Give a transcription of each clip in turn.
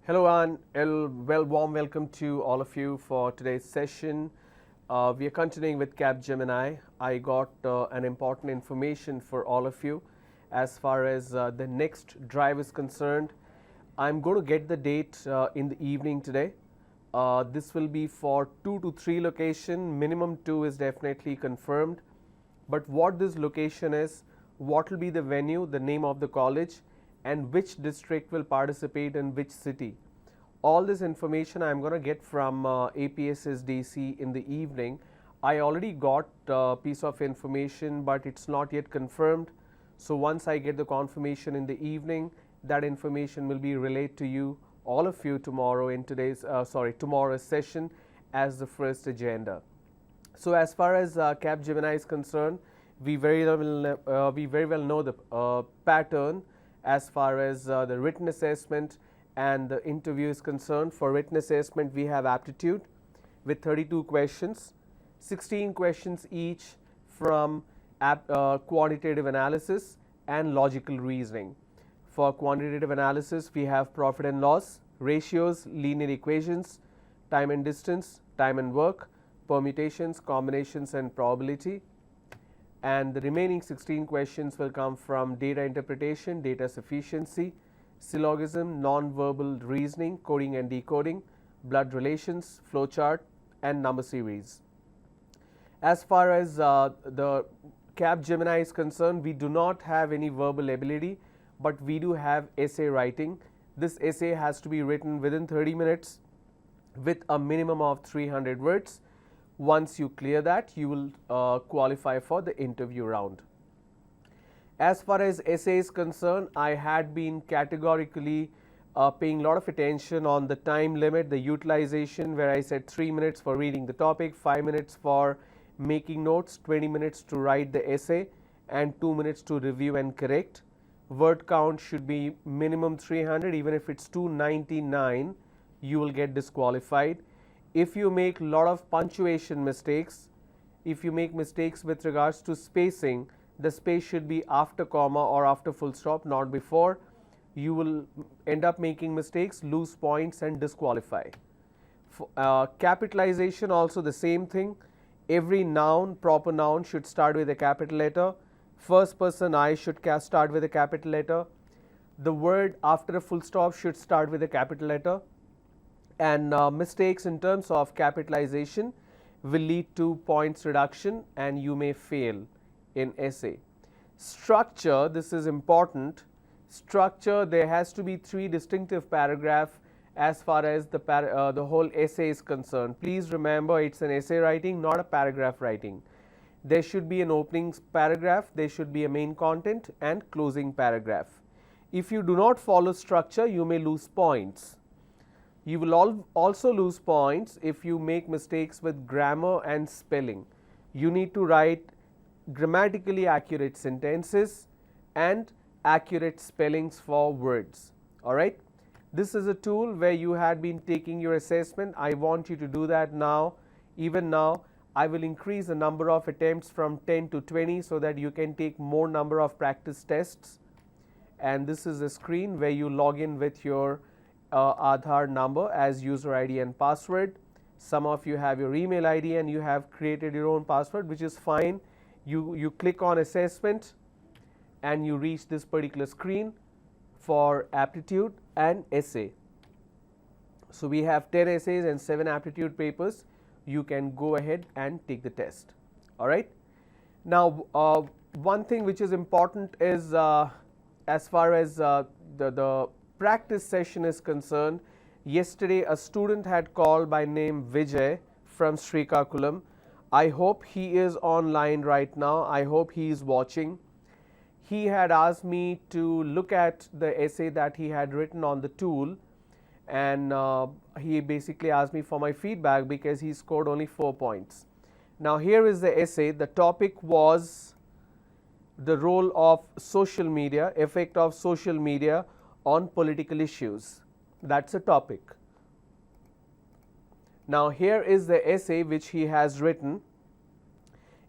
Hello and warm welcome to all of you for today's session. We are continuing with Capgemini. I got an important information for all of you as far as the next drive is concerned. I'm going to get the date in the evening today. This will be for 2 to 3 location. Minimum 2 is definitely confirmed. But what this location is, what will be the venue, the name of the college, and which district will participate in which city. All this information I am going to get from APSSDC in the evening. I already got a piece of information, but it's not yet confirmed. So once I get the confirmation in the evening, that information will be relayed to you, all of you, tomorrow in tomorrow's session as the first agenda. So as far as Capgemini is concerned, we very well know the pattern as far as the written assessment and the interview is concerned. For written assessment, we have aptitude with 32 questions, 16 questions each from quantitative analysis and logical reasoning. For quantitative analysis, we have profit and loss, ratios, linear equations, time and distance, time and work, permutations, combinations, and probability. And the remaining 16 questions will come from data interpretation, data sufficiency, syllogism, non-verbal reasoning, coding and decoding, blood relations, flowchart, and number series. As far as the Capgemini is concerned, we do not have any verbal ability, but we do have essay writing. This essay has to be written within 30 minutes with a minimum of 300 words. Once you clear that, you will qualify for the interview round. As far as essay is concerned, I had been categorically paying a lot of attention on the time limit, the utilization, where I said 3 minutes for reading the topic, 5 minutes for making notes, 20 minutes to write the essay, and 2 minutes to review and correct. Word count should be minimum 300. Even if it's 299, you will get disqualified. If you make a lot of punctuation mistakes, if you make mistakes with regards to spacing, the space should be after comma or after full stop, not before. You will end up making mistakes, lose points, and disqualify. Capitalization also the same thing. Every noun, proper noun, should start with a capital letter. First person I should start with a capital letter. The word after a full stop should start with a capital letter. And mistakes in terms of capitalization will lead to points reduction and you may fail in essay. Structure, this is important. Structure, there has to be 3 distinctive paragraphs as far as the whole essay is concerned. Please remember, it's an essay writing, not a paragraph writing. There should be an opening paragraph, there should be a main content and closing paragraph. If you do not follow structure, you may lose points. You will also lose points if you make mistakes with grammar and spelling. You need to write grammatically accurate sentences and accurate spellings for words. Alright. This is a tool where you had been taking your assessment. I want you to do that now. Even now, I will increase the number of attempts from 10 to 20 so that you can take more number of practice tests. And this is a screen where you log in with your Aadhaar number as user ID and password. Some of you have your email ID and you have created your own password, which is fine. You click on assessment and you reach this particular screen for aptitude and essay. So we have 10 essays and 7 aptitude papers. You can go ahead and take the test. Alright. Now one thing which is important is as far as the practice session is concerned. Yesterday a student had called by name Vijay from Srikakulam. I hope he is online right now. I hope he is watching. He had asked me to look at the essay that he had written on the tool, and he basically asked me for my feedback because he scored only 4 points. Now here is the essay. The topic was the role of social media, effect of social media on political issues. That's a topic. Now here is the essay which he has written.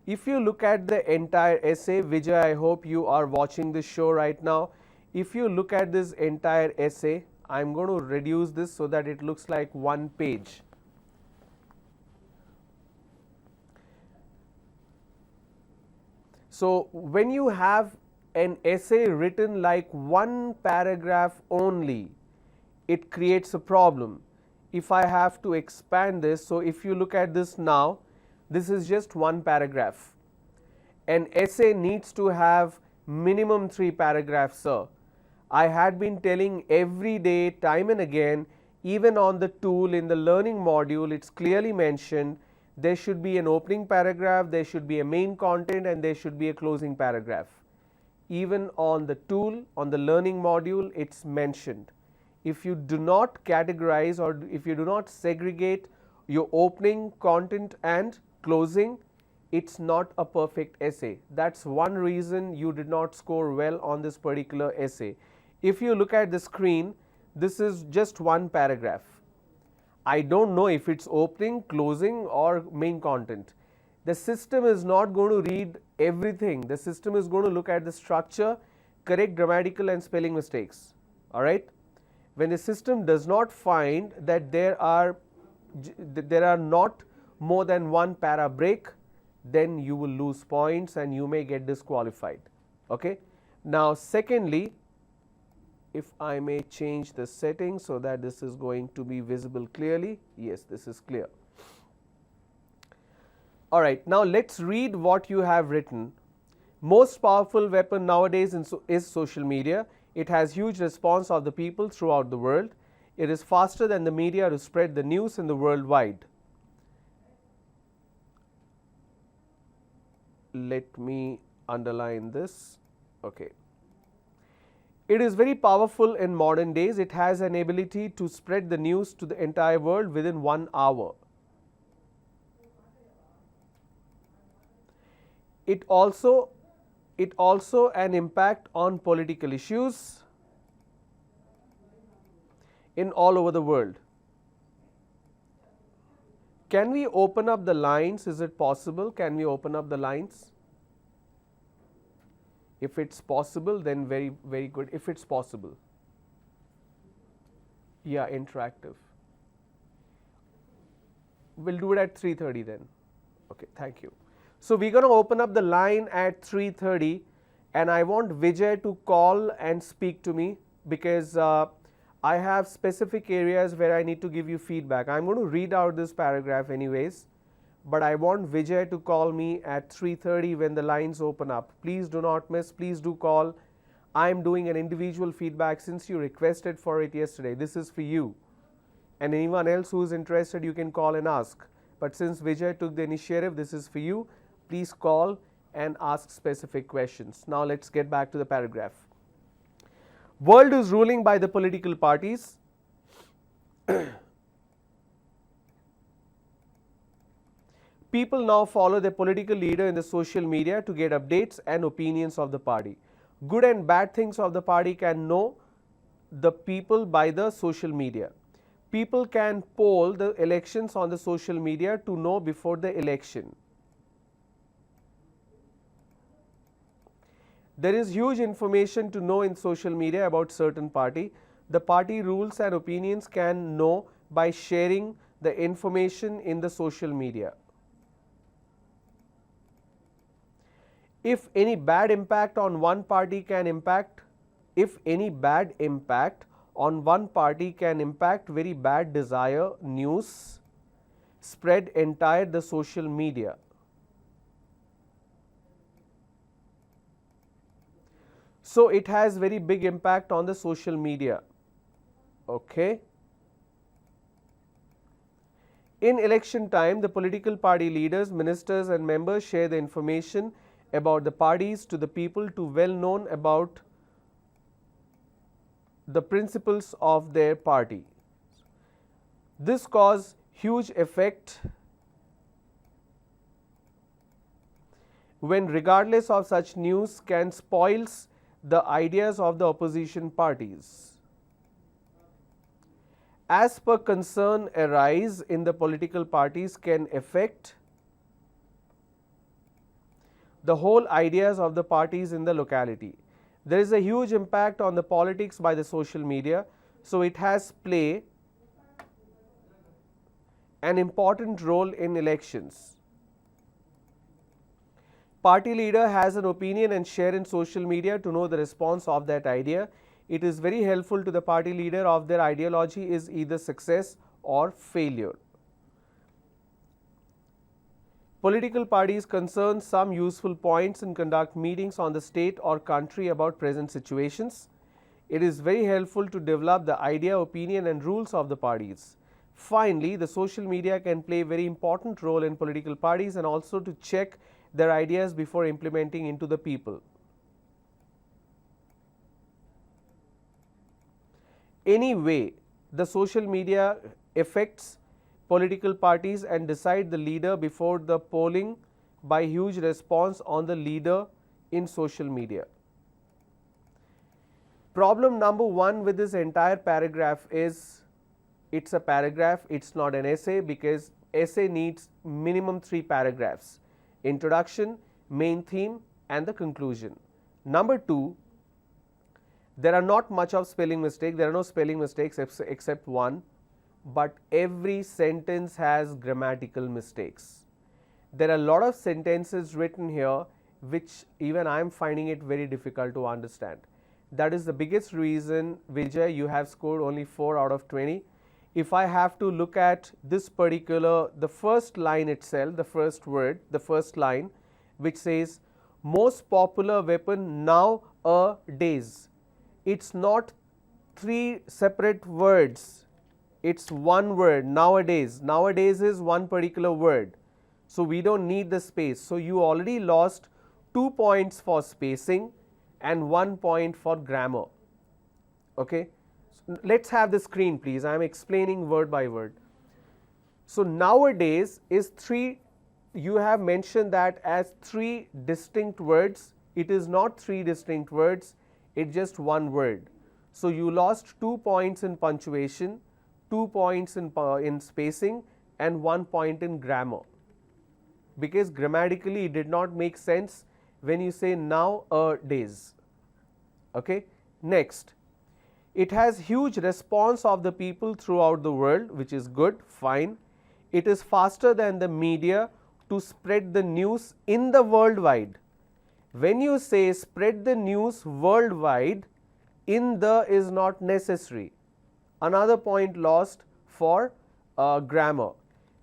If you look at the entire essay, Vijay, I hope you are watching this show right now. If you look at this entire essay, I'm going to reduce this so that it looks like one page. So when you have an essay written like one paragraph only, it creates a problem. If I have to expand this, so if you look at this now, this is just one paragraph. An essay needs to have minimum 3 paragraphs, sir. I had been telling every day, time and again, even on the tool in the learning module, it's clearly mentioned there should be an opening paragraph, there should be a main content, and there should be a closing paragraph. Even on the tool, on the learning module, it's mentioned. If you do not categorize or if you do not segregate your opening, content and closing, it's not a perfect essay. That's one reason you did not score well on this particular essay. If you look at the screen, this is just one paragraph. I don't know if it's opening, closing or main content. The system is not going to read everything. The system is going to look at the structure, correct grammatical and spelling mistakes. All right. When the system does not find that there are not more than one para break, then you will lose points and you may get disqualified. Okay. Now, secondly, if I may change the settings so that this is going to be visible clearly. Yes, this is clear. All right, now let's read what you have written. Most powerful weapon nowadays is social media. It has huge response of the people throughout the world. It is faster than the media to spread the news in the worldwide. Let me underline this. Okay. It is very powerful in modern days. It has an ability to spread the news to the entire world within 1 hour. It also an impact on political issues in all over the world. Can we open up the lines? Is it possible? Can we open up the lines? If it's possible, then very, very good. If it's possible. Yeah, interactive. We'll do it at 3:30 then. Okay, thank you. So we're going to open up the line at 3:30 and I want Vijay to call and speak to me because I have specific areas where I need to give you feedback. I'm going to read out this paragraph anyways, but I want Vijay to call me at 3:30 when the lines open up. Please do not miss, please do call. I'm doing an individual feedback since you requested for it yesterday. This is for you. And anyone else who is interested, you can call and ask. But since Vijay took the initiative, this is for you. Please call and ask specific questions. Now let's get back to the paragraph. World is ruling by the political parties. People now follow their political leader in the social media to get updates and opinions of the party. Good and bad things of the party can know the people by the social media. People can poll the elections on the social media to know before the election. There is huge information to know in social media about certain party. The party rules and opinions can know by sharing the information in the social media. If any bad impact on one party can impact, very bad desire news spread entire the social media. So it has very big impact on the social media. Okay. In election time, the political party leaders, ministers and members share the information about the parties to the people to well known about the principles of their party. This cause huge effect when regardless of such news can spoils the ideas of the opposition parties. As per concern arise in the political parties can affect the whole ideas of the parties in the locality. There is a huge impact on the politics by the social media. So it has play an important role in elections. Party leader has an opinion and share in social media to know the response of that idea. It is very helpful to the party leader of their ideology is either success or failure. Political parties concern some useful points and conduct meetings on the state or country about present situations. It is very helpful to develop the idea, opinion and rules of the parties. Finally, the social media can play a very important role in political parties and also to check their ideas before implementing into the people. Anyway, the social media affects political parties and decide the leader before the polling by huge response on the leader in social media. Problem number 1 with this entire paragraph is it's a paragraph, it's not an essay, because essay needs minimum 3 paragraphs: introduction, main theme and the conclusion. Number 2, there are not much of spelling mistake, there are no spelling mistakes except one, but every sentence has grammatical mistakes. There are a lot of sentences written here which even I am finding it very difficult to understand. That is the biggest reason, Vijay, you have scored only 4 out of 20. If I have to look at this particular, the first line itself, the first word, the first line, which says most popular weapon nowadays. It's not 3 separate words, it's one word, nowadays. Nowadays is one particular word, so we don't need the space. So you already lost 2 points for spacing and 1 point for grammar. Okay. Let's have the screen please, I am explaining word by word. So nowadays is 3, you have mentioned that as 3 distinct words. It is not 3 distinct words, it's just one word. So you lost 2 points in punctuation, 2 points in spacing and 1 point in grammar, because grammatically it did not make sense when you say nowadays. Okay. Next, it has huge response of the people throughout the world, which is good, fine. It is faster than the media to spread the news in the worldwide. When you say spread the news worldwide, in the is not necessary. Another point lost for grammar.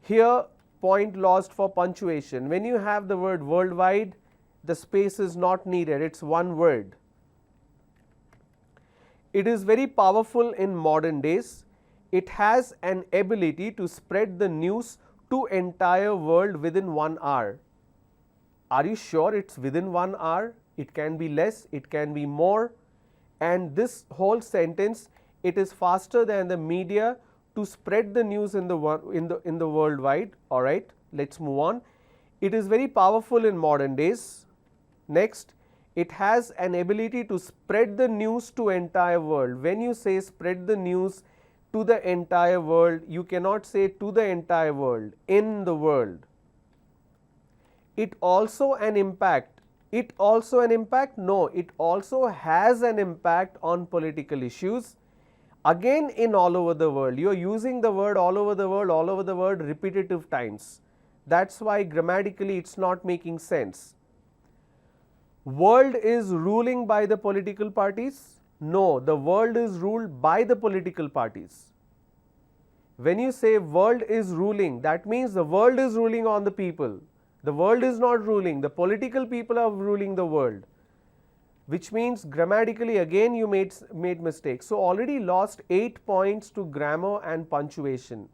Here point lost for punctuation. When you have the word worldwide, the space is not needed, it's one word. It is very powerful in modern days. It has an ability to spread the news to entire world within 1 hour. Are you sure it's within 1 hour? It can be less, it can be more. And this whole sentence, it is faster than the media to spread the news in the worldwide. All right, let's move on. It is very powerful in modern days. Next, it has an ability to spread the news to entire world. When you say spread the news to the entire world, you cannot say to the entire world, in the world. It also an impact. It also an impact? No, it also has an impact on political issues. Again, in all over the world, you are using the word all over the world repetitive times. That's why grammatically it's not making sense. World is ruling by the political parties? No, the world is ruled by the political parties. When you say world is ruling, that means the world is ruling on the people. The world is not ruling, the political people are ruling the world, which means grammatically again you made mistakes. So already lost 8 points to grammar and punctuation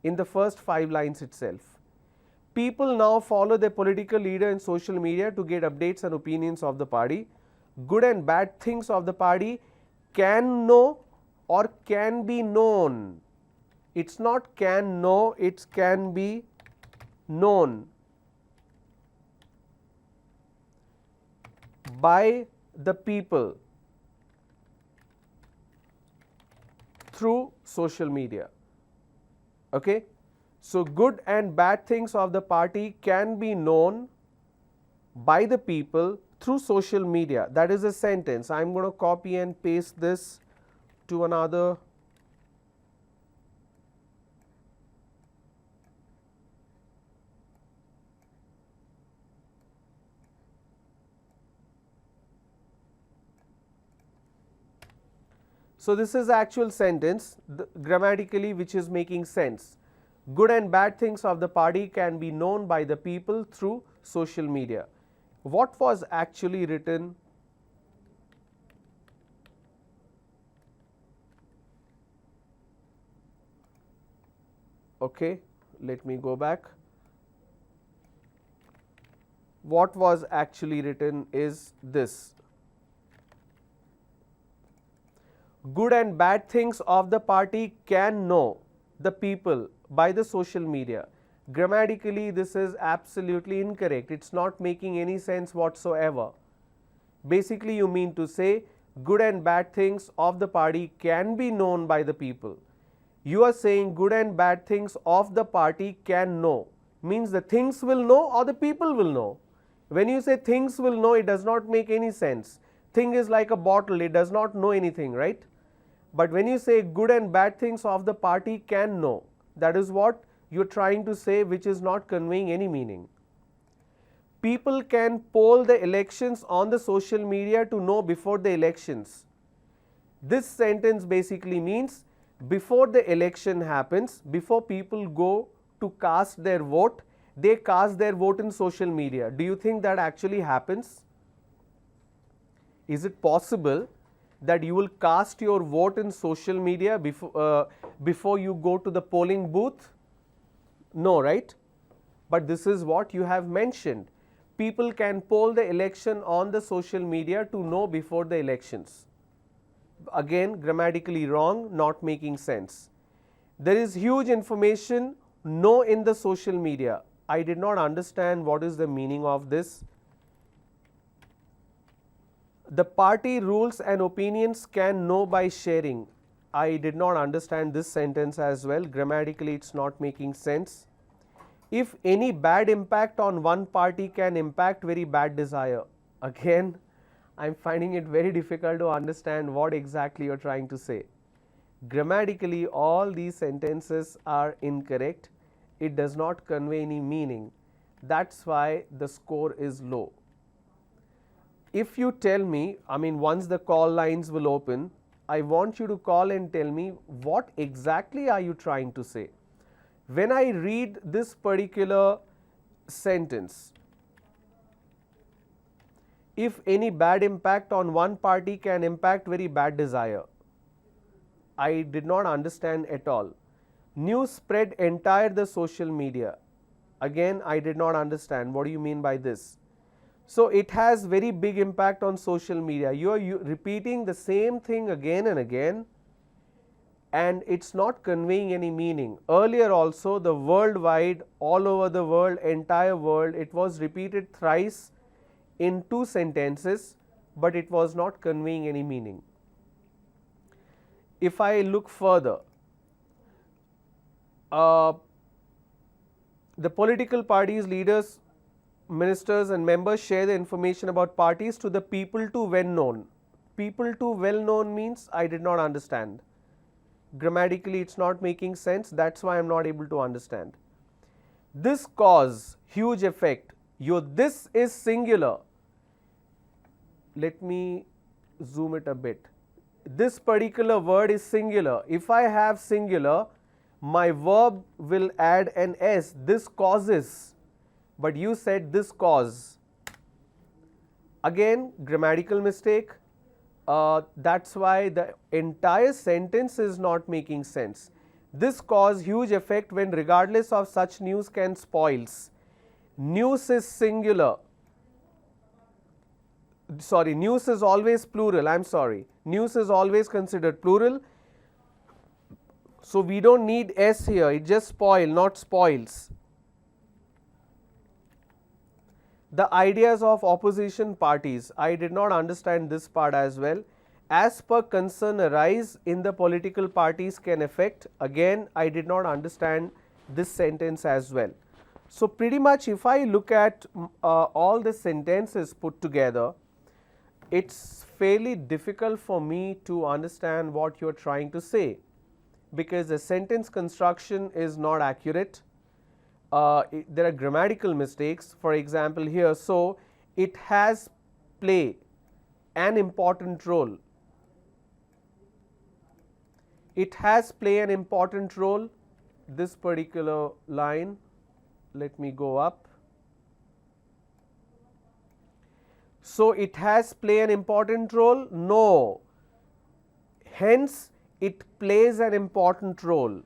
in the first 5 lines itself. People now follow their political leader in social media to get updates and opinions of the party. Good and bad things of the party can know or can be known. It's not can know, it's can be known by the people through social media. Okay. So good and bad things of the party can be known by the people through social media. That is a sentence. I am going to copy and paste this to another So, this is actual sentence grammatically which is making sense. Good and bad things of the party can be known by the people through social media. What was actually written? Okay, let me go back. What was actually written is this. Good and bad things of the party can know the people by the social media. Grammatically, this is absolutely incorrect. It's not making any sense whatsoever. Basically, you mean to say good and bad things of the party can be known by the people. You are saying good and bad things of the party can know, means the things will know or the people will know. When you say things will know, it does not make any sense. Thing is like a bottle, it does not know anything, right? But when you say good and bad things of the party can know, that is what you are trying to say, which is not conveying any meaning. People can poll the elections on the social media to know before the elections. This sentence basically means before the election happens, before people go to cast their vote, they cast their vote in social media. Do you think that actually happens? Is it possible that you will cast your vote in social media before you go to the polling booth? No, right? But this is what you have mentioned. People can poll the election on the social media to know before the elections. Again, grammatically wrong, not making sense. There is huge information know in the social media. I did not understand what is the meaning of this. The party rules and opinions can know by sharing. I did not understand this sentence as well. Grammatically, it's not making sense. If any bad impact on one party can impact very bad desire. Again, I'm finding it very difficult to understand what exactly you're trying to say. Grammatically, all these sentences are incorrect. It does not convey any meaning. That's why the score is low. If you tell me, once the call lines will open, I want you to call and tell me what exactly are you trying to say. When I read this particular sentence, if any bad impact on one party can impact very bad desire, I did not understand at all. News spread entire the social media. Again, I did not understand. What do you mean by this? So, it has very big impact on social media. You are repeating the same thing again and again, and it's not conveying any meaning. Earlier also, the worldwide, all over the world, entire world, it was repeated thrice in two sentences, but it was not conveying any meaning. If I look further, the political parties, leaders, ministers and members share the information about parties to the people to well known. People to well known means I did not understand. Grammatically, it's not making sense. That's why I'm not able to understand. This cause, huge effect. This is singular. Let me zoom it a bit. This particular word is singular. If I have singular, my verb will add an S. This causes. But you said this cause. Again, grammatical mistake. That's why the entire sentence is not making sense. This cause huge effect when regardless of such news can spoils. News is singular. Sorry, news is always plural. I'm sorry. News is always considered plural. So, we don't need S here. It just spoil, not spoils. The ideas of opposition parties, I did not understand this part as well. As per concern arise in the political parties can affect. Again, I did not understand this sentence as well. So, pretty much if I look at all the sentences put together, it's fairly difficult for me to understand what you are trying to say, because the sentence construction is not accurate. There are grammatical mistakes. For example, here, so it has play an important role. It has play an important role. This particular line, let me go up. So it has play an important role? No. Hence, it plays an important role.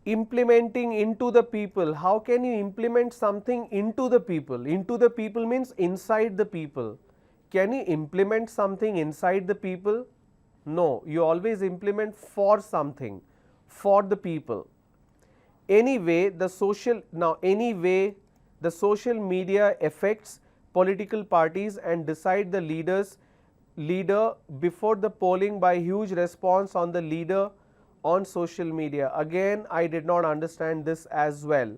Implementing into the people. How can you implement something into the people? Into the people means inside the people. Can you implement something inside the people? No, you always implement for something, for the people. Anyway, the social media affects political parties and decide the leader before the polling by huge response on the leader on social media. Again, I did not understand this as well.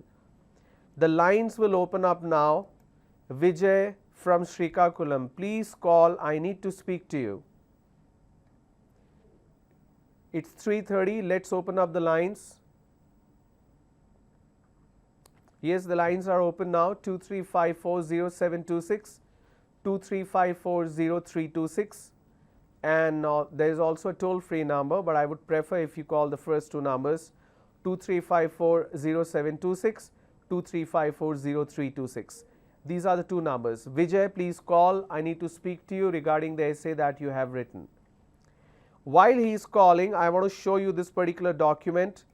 The lines will open up now. Vijay from Srikakulam, please call. I need to speak to you. It's 3:30. Let's open up the lines. Yes, the lines are open now. 23540726, 23540326, and there is also a toll-free number, but I would prefer if you call the first two numbers, 23540726, 23540326. These are the two numbers. Vijay, please call. I need to speak to you regarding the essay that you have written. While he is calling, I want to show you this particular document.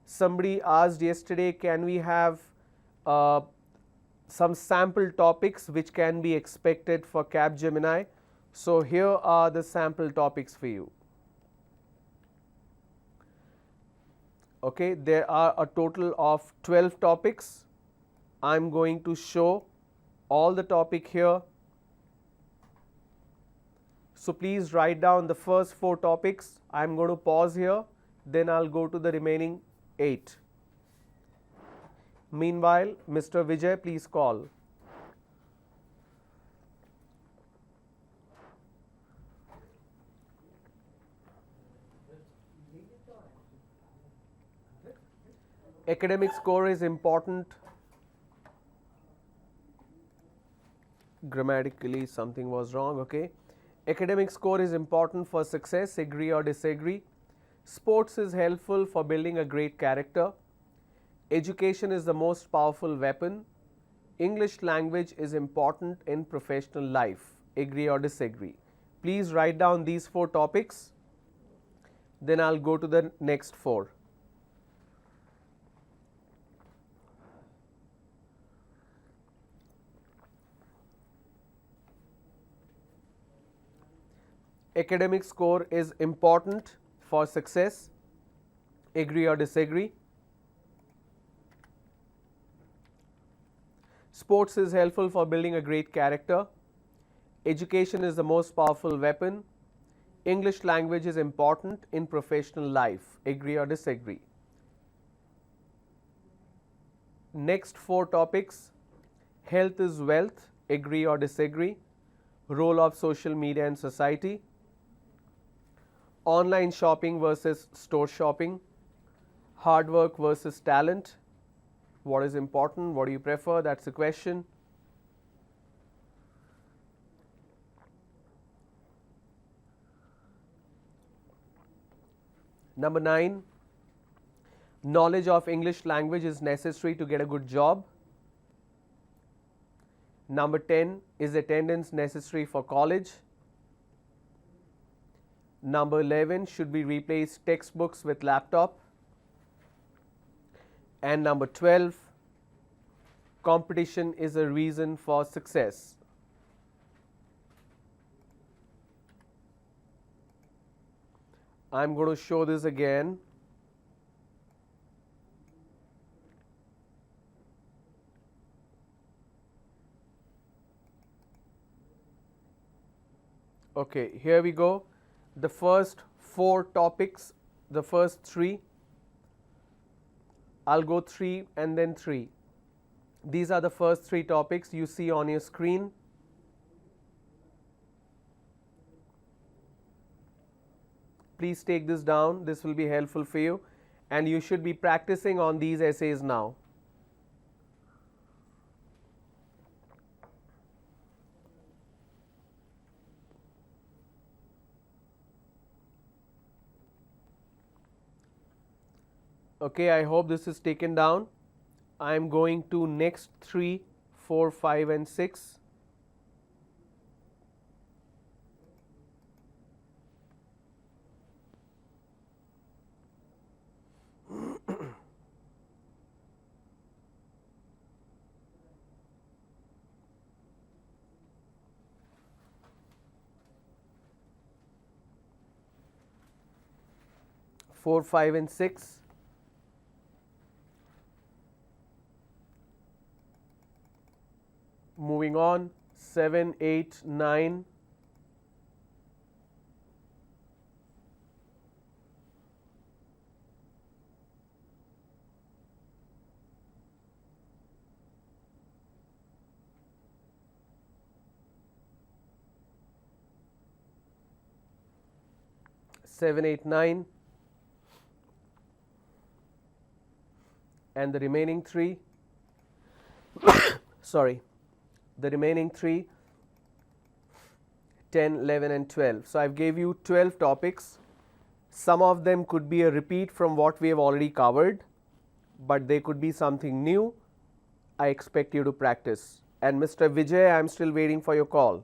Somebody asked yesterday, can we have some sample topics which can be expected for Capgemini. So here are the sample topics for you. Okay, there are a total of 12 topics. I'm going to show all the topic here. So please write down the first 4 topics. I'm going to pause here, then I'll go to the remaining 8. Meanwhile, Mr. Vijay, please call. Academic score is important. Grammatically, something was wrong. Okay. Academic score is important for success. Agree or disagree? Sports is helpful for building a great character. Education is the most powerful weapon. English language is important in professional life. Agree or disagree? Please write down these 4 topics. Then I'll go to the next 4. Academic score is important for success. Agree or disagree? Sports is helpful for building a great character. Education is the most powerful weapon. English language is important in professional life. Agree or disagree? Next 4 topics. Health is wealth. Agree or disagree? Role of social media in society. Online shopping versus store shopping. Hard work versus talent. What is important? What do you prefer? That's the question. Number 9, knowledge of English language is necessary to get a good job. Number 10, is attendance necessary for college? Number 11, should we replace textbooks with laptop? And number 12, competition is a reason for success. I'm going to show this again. Okay, here we go. The first 4 topics, the first 3. I'll go 3 and then 3. These are the first 3 topics you see on your screen. Please take this down. This will be helpful for you, and you should be practicing on these essays now. Okay, I hope this is taken down. I am going to next 3, 4, 5 and 6. Four, 5 and 6. Moving on, 7, 8, 9. Seven, 8, 9, and the remaining 3, sorry, the remaining 3, 10, 11 and 12. So I've gave you 12 topics. Some of them could be a repeat from what we have already covered, but they could be something new. I expect you to practice. And Mr. Vijay, I'm still waiting for your call.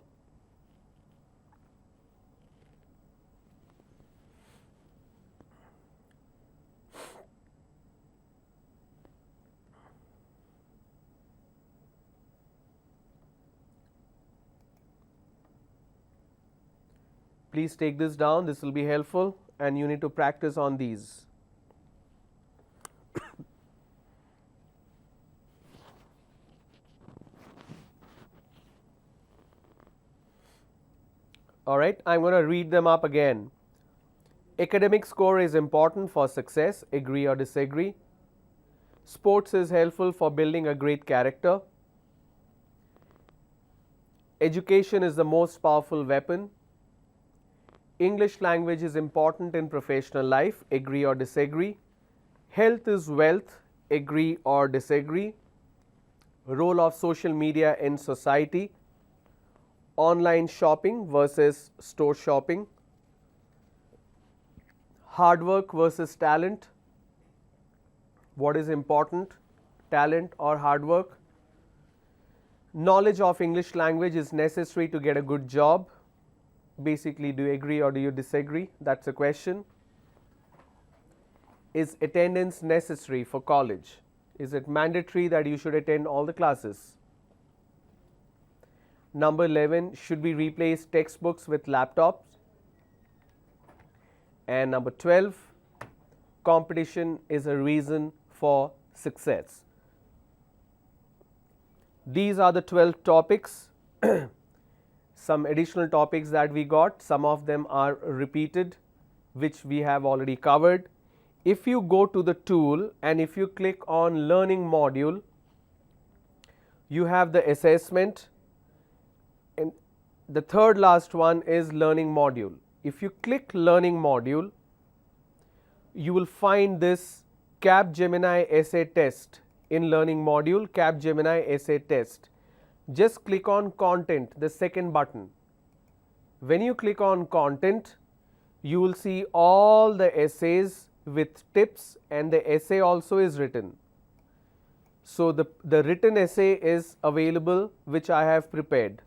Please take this down, this will be helpful, and you need to practice on these. All right, I'm going to read them up again. Academic score is important for success, agree or disagree. Sports is helpful for building a great character. Education is the most powerful weapon. English language is important in professional life, agree or disagree. Health is wealth, agree or disagree. Role of social media in society. Online shopping versus store shopping. Hard work versus talent. What is important, talent or hard work? Knowledge of English language is necessary to get a good job. Basically, do you agree or do you disagree? That's a question. Is attendance necessary for college? Is it mandatory that you should attend all the classes? Number 11, should we replace textbooks with laptops? And number 12, competition is a reason for success. These are the 12 topics. Some additional topics that we got, some of them are repeated, which we have already covered. If you go to the tool and if you click on learning module, you have the assessment, and the third last one is learning module. If you click learning module, you will find this Capgemini essay test in learning module, Capgemini essay test. Just click on content, the second button. When you click on content, you will see all the essays with tips, and the essay also is written. So the written essay is available, which I have prepared.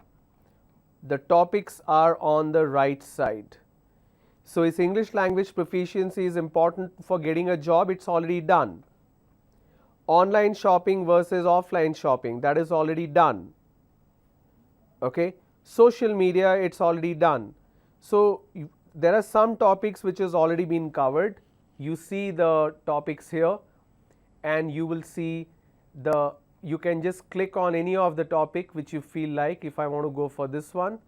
The topics are on the right side. So is English language proficiency is important for getting a job? It's already done. Online shopping versus offline shopping, that is already done. Okay, social media, it's already done. So there are some topics which has already been covered. You see the topics here, and you will see you can just click on any of the topic which you feel like. If I want to go for this one,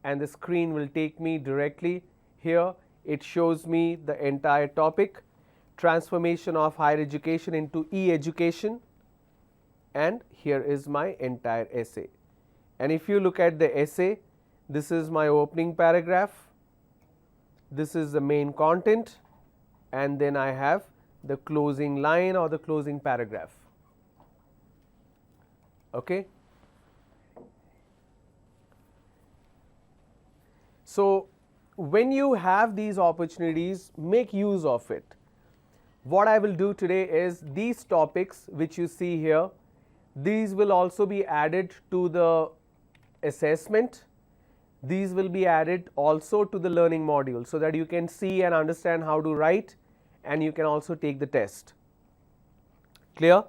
and the screen will take me directly here. It shows me the entire topic, transformation of higher education into e-education, and here is my entire essay. And if you look at the essay, this is my opening paragraph, this is the main content, and then I have the closing line or the closing paragraph. Okay. So when you have these opportunities, make use of it. What I will do today is these topics which you see here, these will also be added to the assessment. These will be added also to the learning module so that you can see and understand how to write, and you can also take the test. Clear?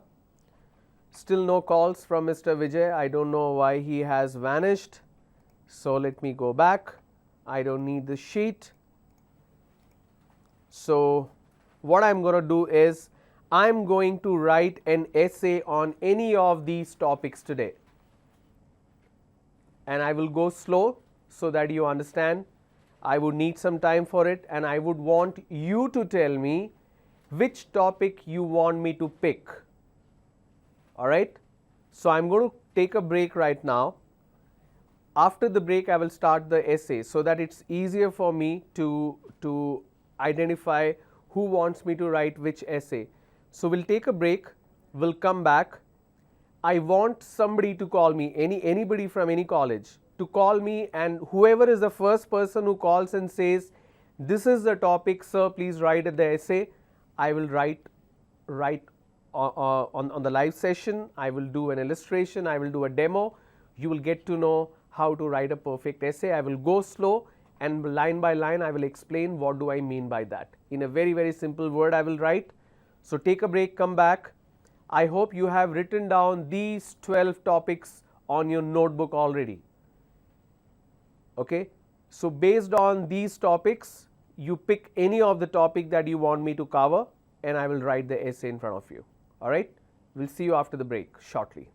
Still no calls from Mr. Vijay. I don't know why he has vanished. So let me go back. I don't need the sheet. So what I'm going to do is I'm going to write an essay on any of these topics today. And I will go slow so that you understand. I would need some time for it, and I would want you to tell me which topic you want me to pick. All right. So I'm going to take a break right now. After the break, I will start the essay so that it's easier for me to identify who wants me to write which essay. So we'll take a break. We'll come back. I want somebody to call me, anybody from any college to call me, and whoever is the first person who calls and says, this is the topic, sir, please write the essay, I will write on the live session. I will do an illustration, I will do a demo. You will get to know how to write a perfect essay. I will go slow, and line by line I will explain what do I mean by that. In a very, very simple word I will write. So take a break, come back. I hope you have written down these 12 topics on your notebook already. Okay. So based on these topics, you pick any of the topic that you want me to cover, and I will write the essay in front of you. All right. We'll see you after the break shortly.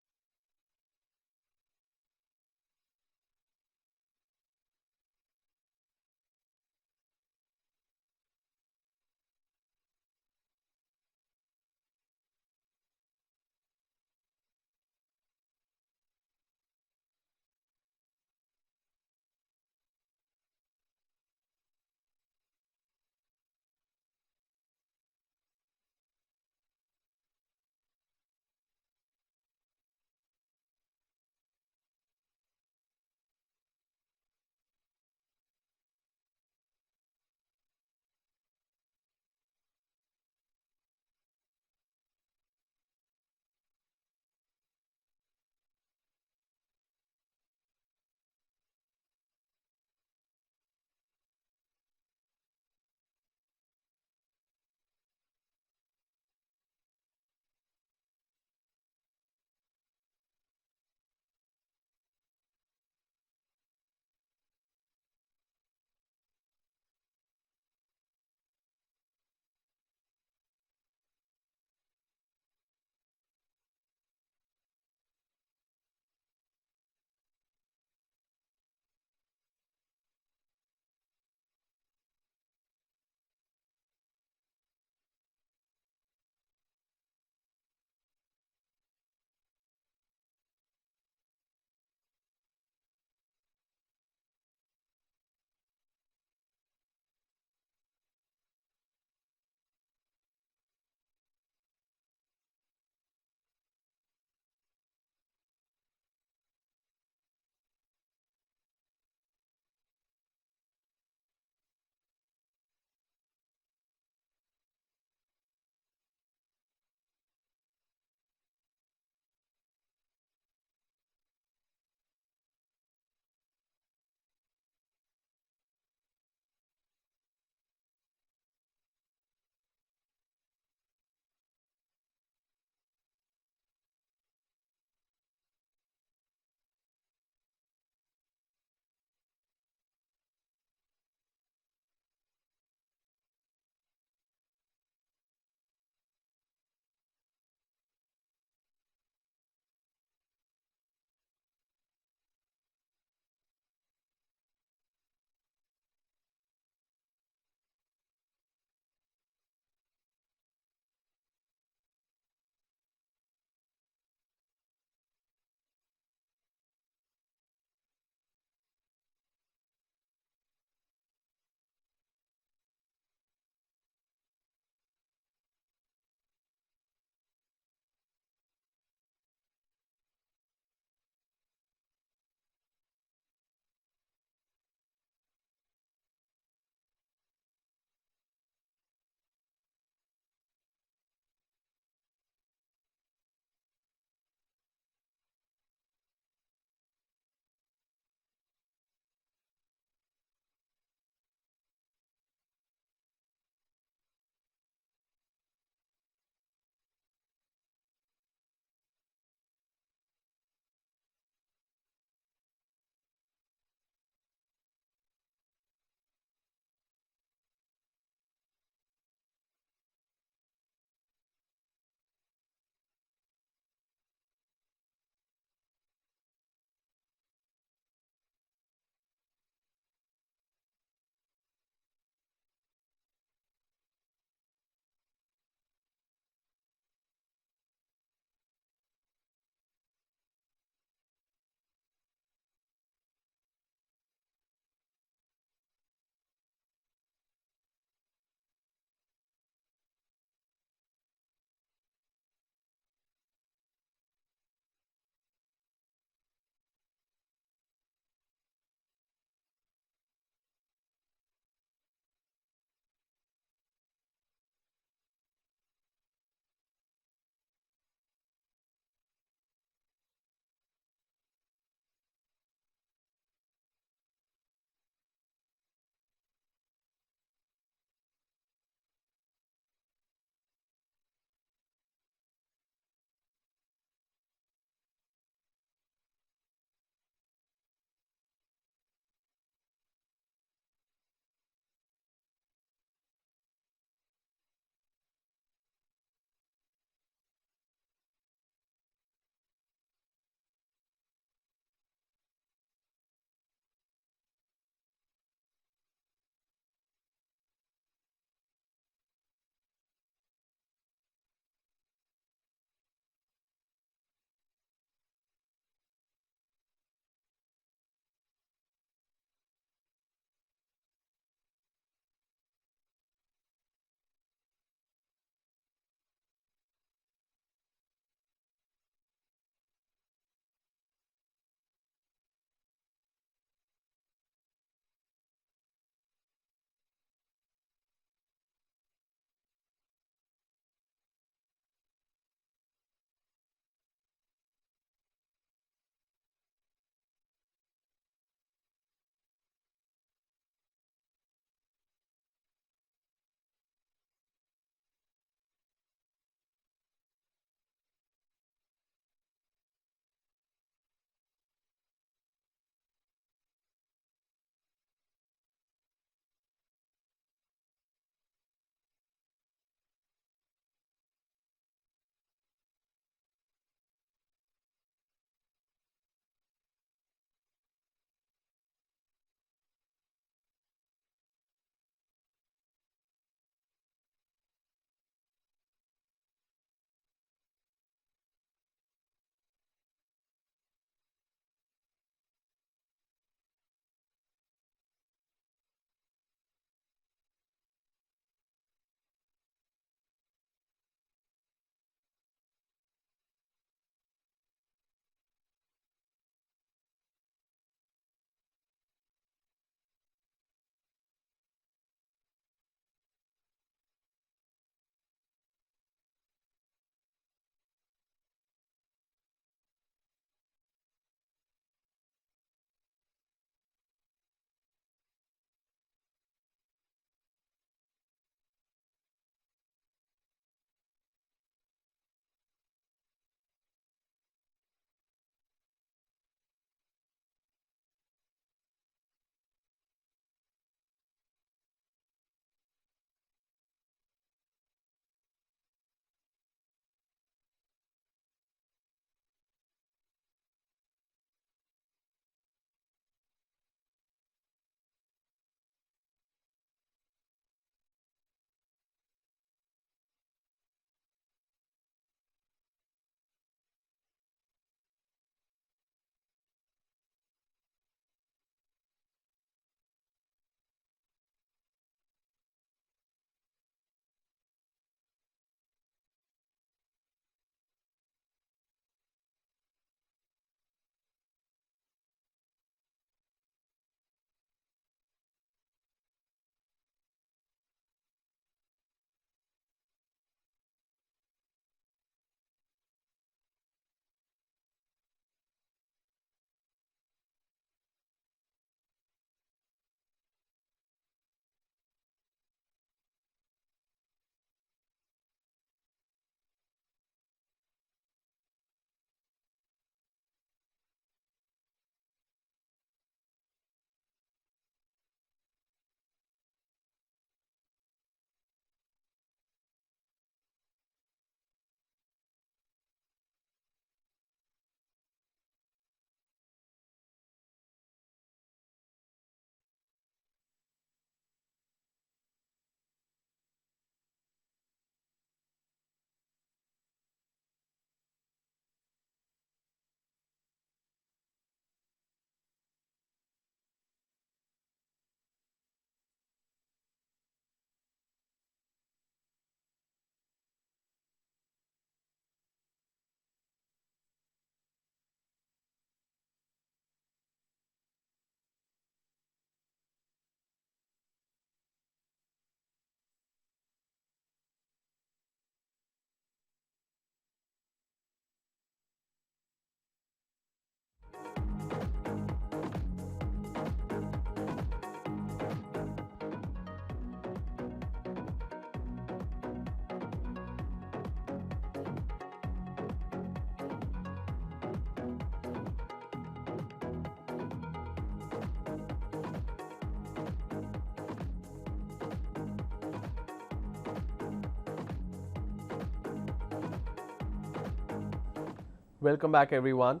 Welcome back, everyone.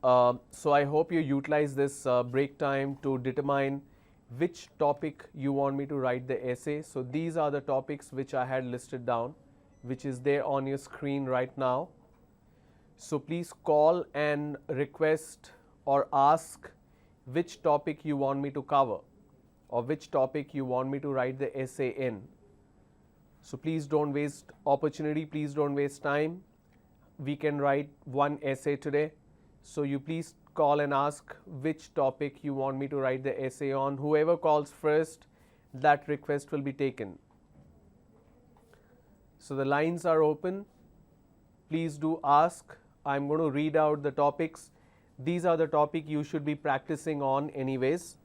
So I hope you utilize this break time to determine which topic you want me to write the essay. So these are the topics which I had listed down, which is there on your screen right now. So please call and request or ask which topic you want me to cover or which topic you want me to write the essay in. So please don't waste opportunity, please don't waste time. We can write one essay today. So you please call and ask which topic you want me to write the essay on. Whoever calls first, that request will be taken. So the lines are open. Please do ask. I'm going to read out the topics. These are the topic you should be practicing on anyways.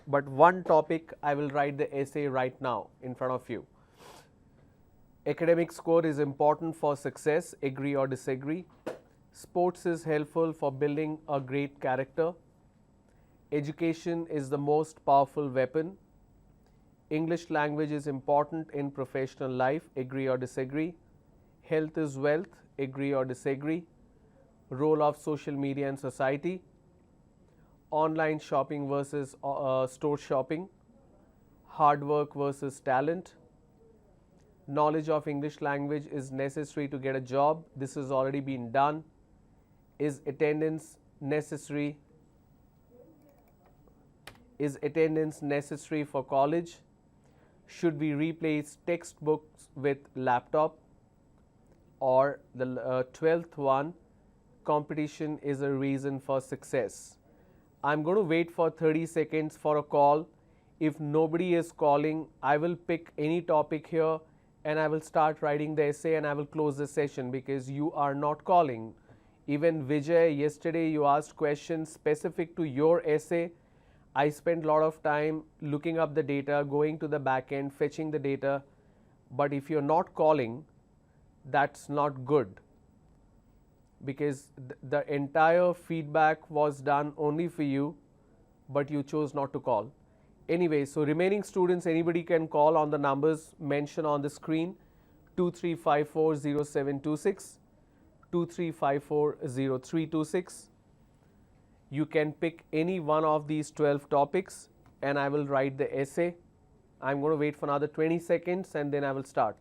But one topic I will write the essay right now in front of you. Academic score is important for success, agree or disagree. Sports is helpful for building a great character. Education is the most powerful weapon. English language is important in professional life, agree or disagree. Health is wealth, agree or disagree. Role of social media in society. Online shopping versus store shopping. Hard work versus talent. Knowledge of English language is necessary to get a job. This has already been done. Is attendance necessary? Is attendance necessary for college? Should we replace textbooks with laptop? Or the 12th one, competition is a reason for success. I'm going to wait for 30 seconds for a call. If nobody is calling, I will pick any topic here and I will start writing the essay and I will close the session because you are not calling. Even Vijay, yesterday you asked questions specific to your essay. I spent a lot of time looking up the data, going to the back end, fetching the data. But if you're not calling, that's not good because the entire feedback was done only for you, but you chose not to call. Anyway, so remaining students, anybody can call on the numbers mentioned on the screen, 23540726, 23540326. You can pick any one of these 12 topics and I will write the essay. I'm going to wait for another 20 seconds and then I will start.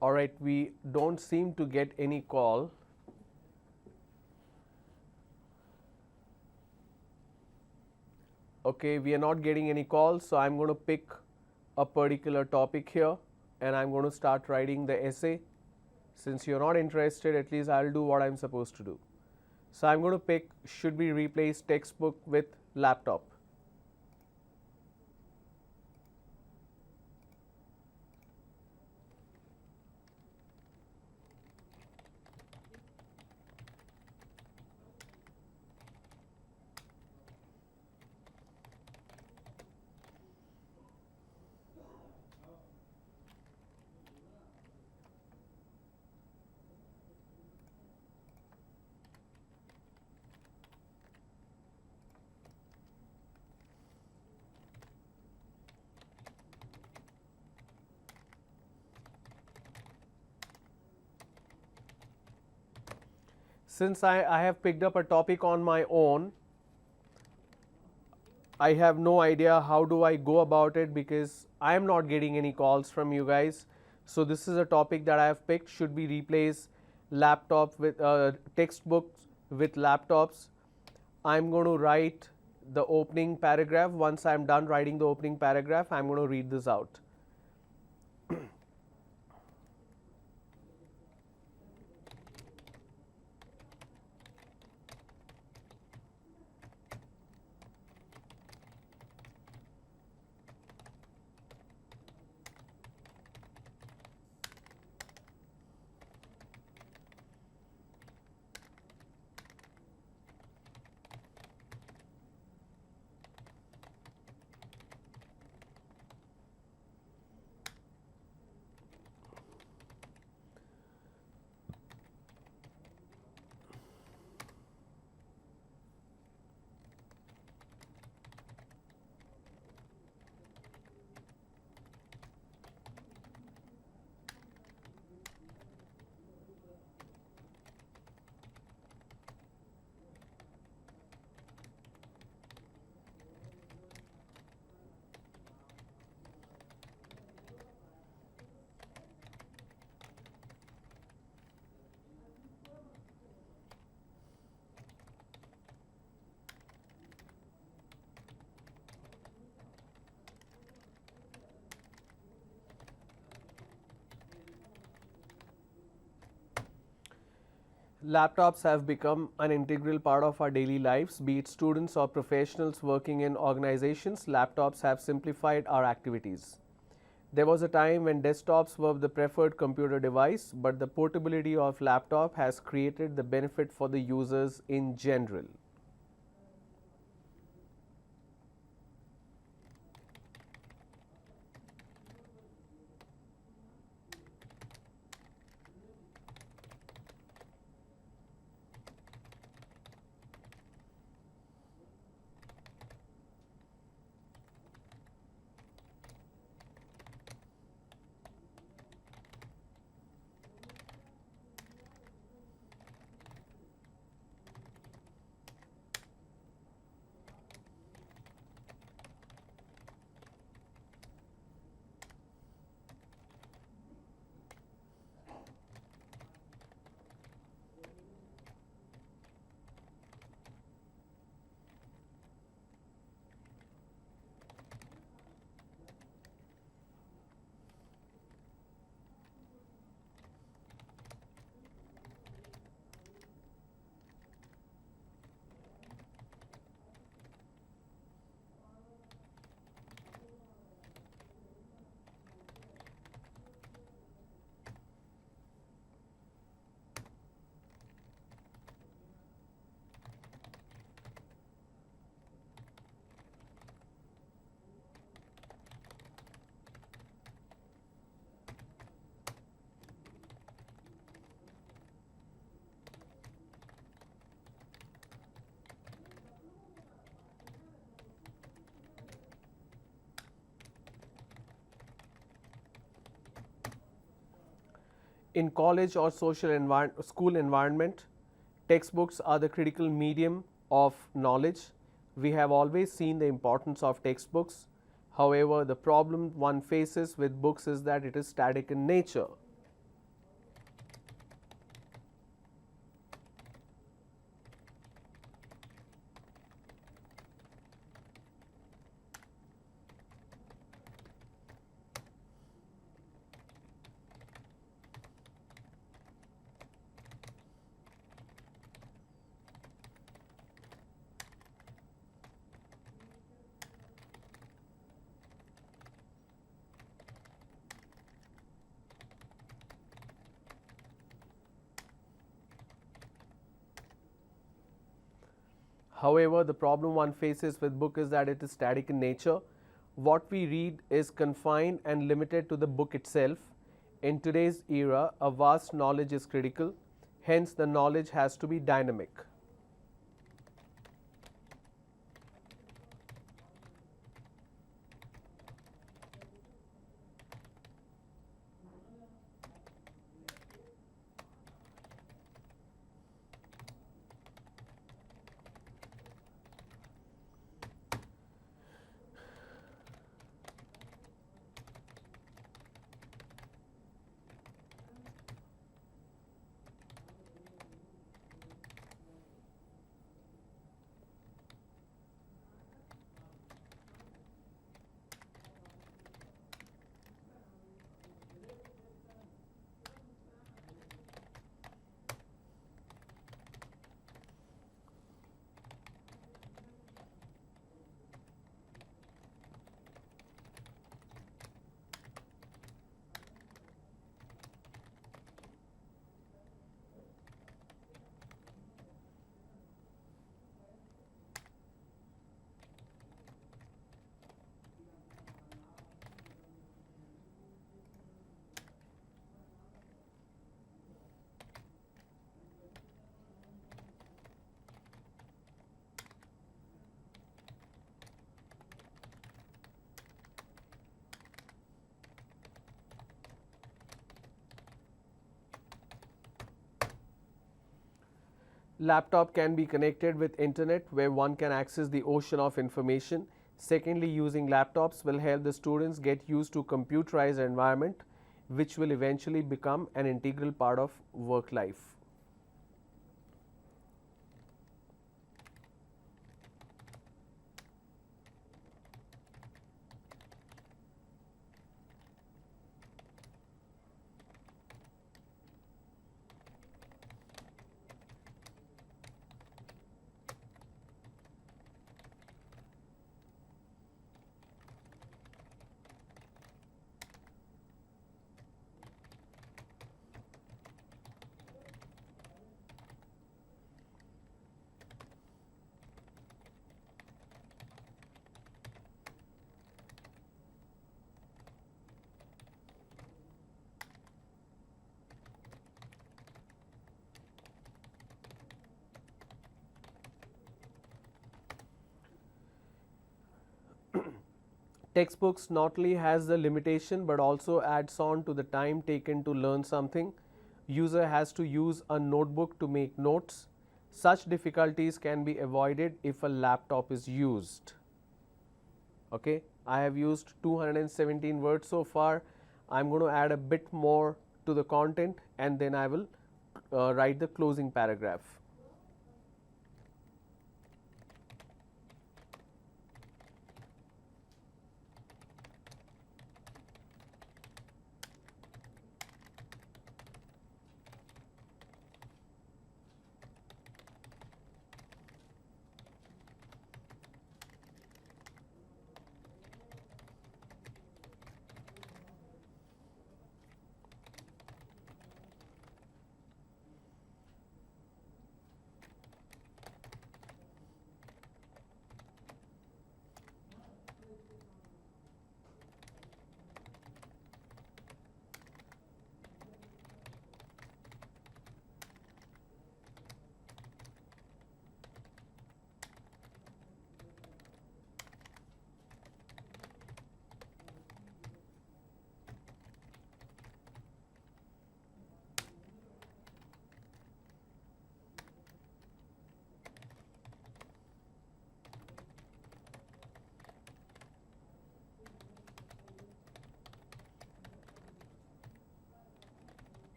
All right, we don't seem to get any call. Okay, we are not getting any calls, so I'm going to pick a particular topic here and I'm going to start writing the essay. Since you're not interested, at least I'll do what I'm supposed to do. So I'm going to pick, should we replace textbook with laptop? Since I have picked up a topic on my own, I have no idea how do I go about it because I am not getting any calls from you guys. So this is a topic that I have picked. Should we replace laptop with textbooks with laptops? I'm going to write the opening paragraph. Once I'm done writing the opening paragraph, I'm going to read this out. Laptops have become an integral part of our daily lives. Be it students or professionals working in organizations, laptops have simplified our activities. There was a time when desktops were the preferred computer device, but the portability of laptop has created the benefit for the users in general. In college or school environment, textbooks are the critical medium of knowledge. We have always seen the importance of textbooks. However, the problem one faces with books is that it is static in nature. However, the problem one faces with book is that it is static in nature. What we read is confined and limited to the book itself. In today's era, a vast knowledge is critical. Hence, the knowledge has to be dynamic. Laptop can be connected with internet where one can access the ocean of information. Secondly, using laptops will help the students get used to computerized environment, which will eventually become an integral part of work life. Textbooks not only has the limitation but also adds on to the time taken to learn something. User has to use a notebook to make notes. Such difficulties can be avoided if a laptop is used. Okay, I have used 217 words so far. I'm going to add a bit more to the content and then I will write the closing paragraph.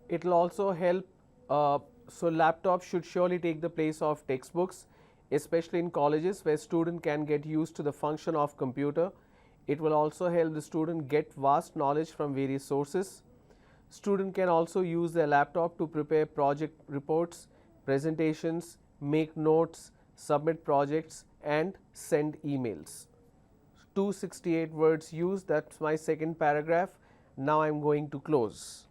It will also help, so laptops should surely take the place of textbooks, especially in colleges where student can get used to the function of computer. It will also help the student get vast knowledge from various sources. Student can also use their laptop to prepare project reports, presentations, make notes, submit projects and send emails. 268 words used, that's my second paragraph. Now I am going to close.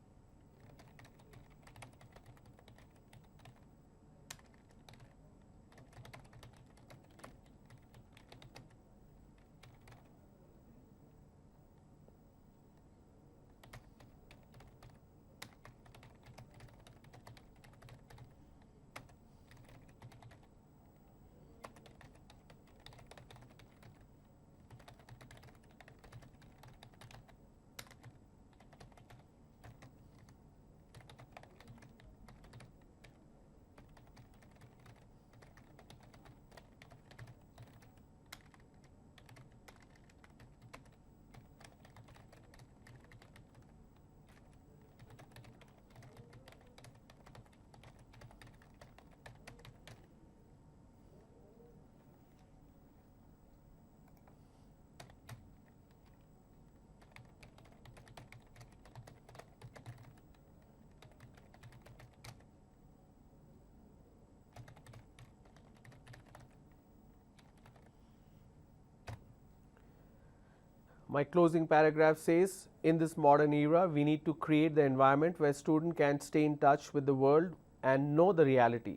My closing paragraph says, in this modern era, we need to create the environment where students can stay in touch with the world and know the reality.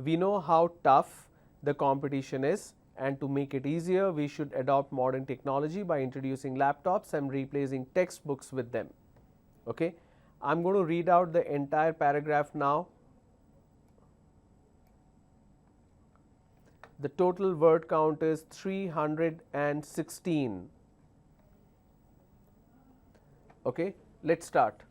We know how tough the competition is, and to make it easier, we should adopt modern technology by introducing laptops and replacing textbooks with them. Okay, I'm going to read out the entire paragraph now. The total word count is 316. Okay, let's start.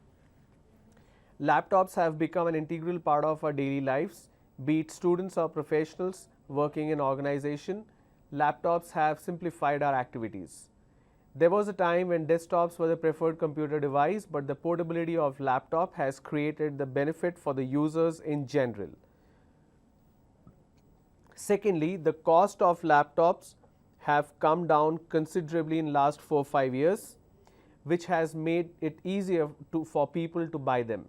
Laptops have become an integral part of our daily lives, be it students or professionals working in organization. Laptops have simplified our activities. There was a time when desktops were the preferred computer device, but the portability of laptop has created the benefit for the users in general. Secondly, the cost of laptops have come down considerably in last 4-5 years, which has made it easier for people to buy them.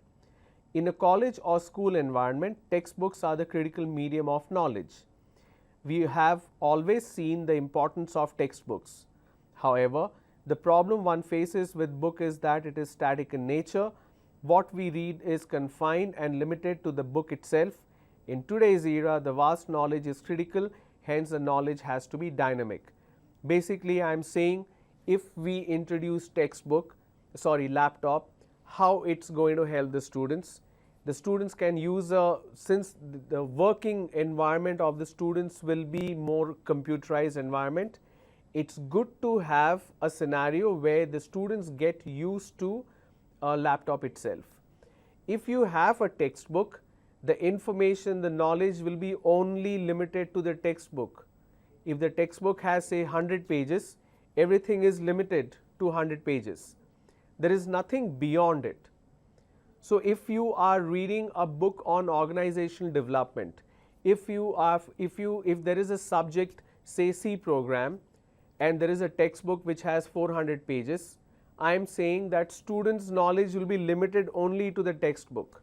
In a college or school environment, textbooks are the critical medium of knowledge. We have always seen the importance of textbooks. However, the problem one faces with book is that it is static in nature. What we read is confined and limited to the book itself. In today's era, the vast knowledge is critical. hence the knowledge has to be dynamic. Basically, I am saying if we introduce laptop, how it's going to help the students. The students can use, since the working environment of the students will be more computerized environment, it's good to have a scenario where the students get used to a laptop itself. If you have a textbook, the information, the knowledge will be only limited to the textbook. If the textbook has say 100 pages, everything is limited to 100 pages. There is nothing beyond it. So if you are reading a book on organizational development, if there is a subject say C program and there is a textbook which has 400 pages, I am saying that students' knowledge will be limited only to the textbook.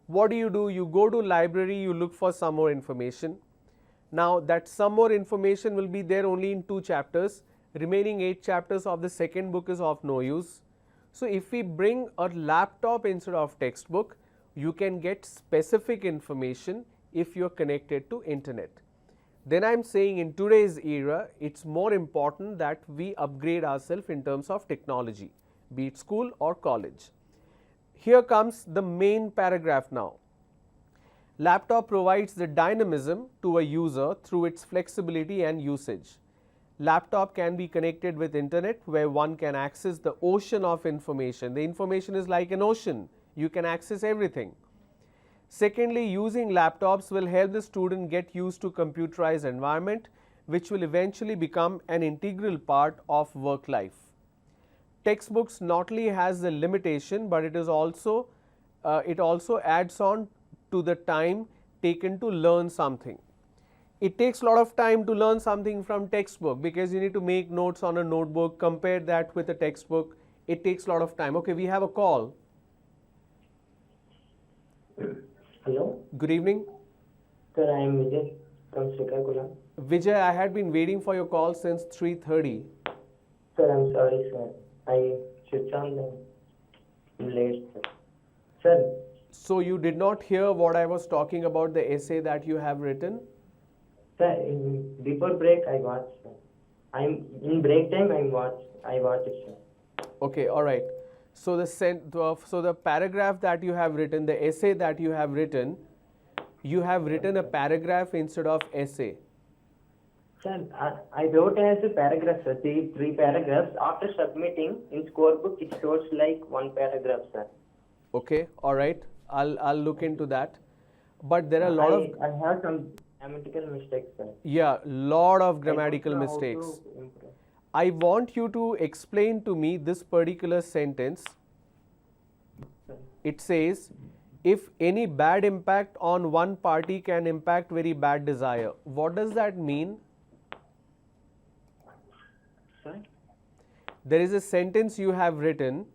What do? You go to library, you look for some more information. Now that some more information will be there only in 2 chapters, remaining 8 chapters of the second book is of no use. So if we bring a laptop instead of textbook, you can get specific information if you are connected to internet. Then I am saying in today's era, it's more important that we upgrade ourselves in terms of technology, be it school or college. Here comes the main paragraph now. Laptop provides the dynamism to a user through its flexibility and usage. Laptop can be connected with internet where one can access the ocean of information. The information is like an ocean. You can access everything. Secondly, using laptops will help the student get used to computerized environment, which will eventually become an integral part of work life. Textbooks not only has the limitation, but it also adds on to the time taken to learn something. It takes a lot of time to learn something from textbook because you need to make notes on a notebook, compare that with a textbook. It takes a lot of time. Okay, we have a call. Hello. Good evening. Sir, I am Vijay from Srikakulam. Vijay, I had been waiting for your call since 3:30. Sir, I'm sorry, sir. I switched on the late, sir. Sir. So you did not hear what I was talking about, the essay that you have written? Sir, before break I watched, sir. In break time I watched it, sir. Okay, all right. So the paragraph that you have written, the essay that you have written a paragraph instead of essay. Sir, I wrote as a paragraph, sir. 3 paragraphs. After submitting in scorebook, it shows like 1 paragraph, sir. Okay, all right. I'll look into that. But there are a lot I have some grammatical mistakes, sir. Yeah, lot of grammatical mistakes. I want you to explain to me this particular sentence. It says, if any bad impact on one party can impact very bad desire. What does that mean? Sorry? There is a sentence you have written.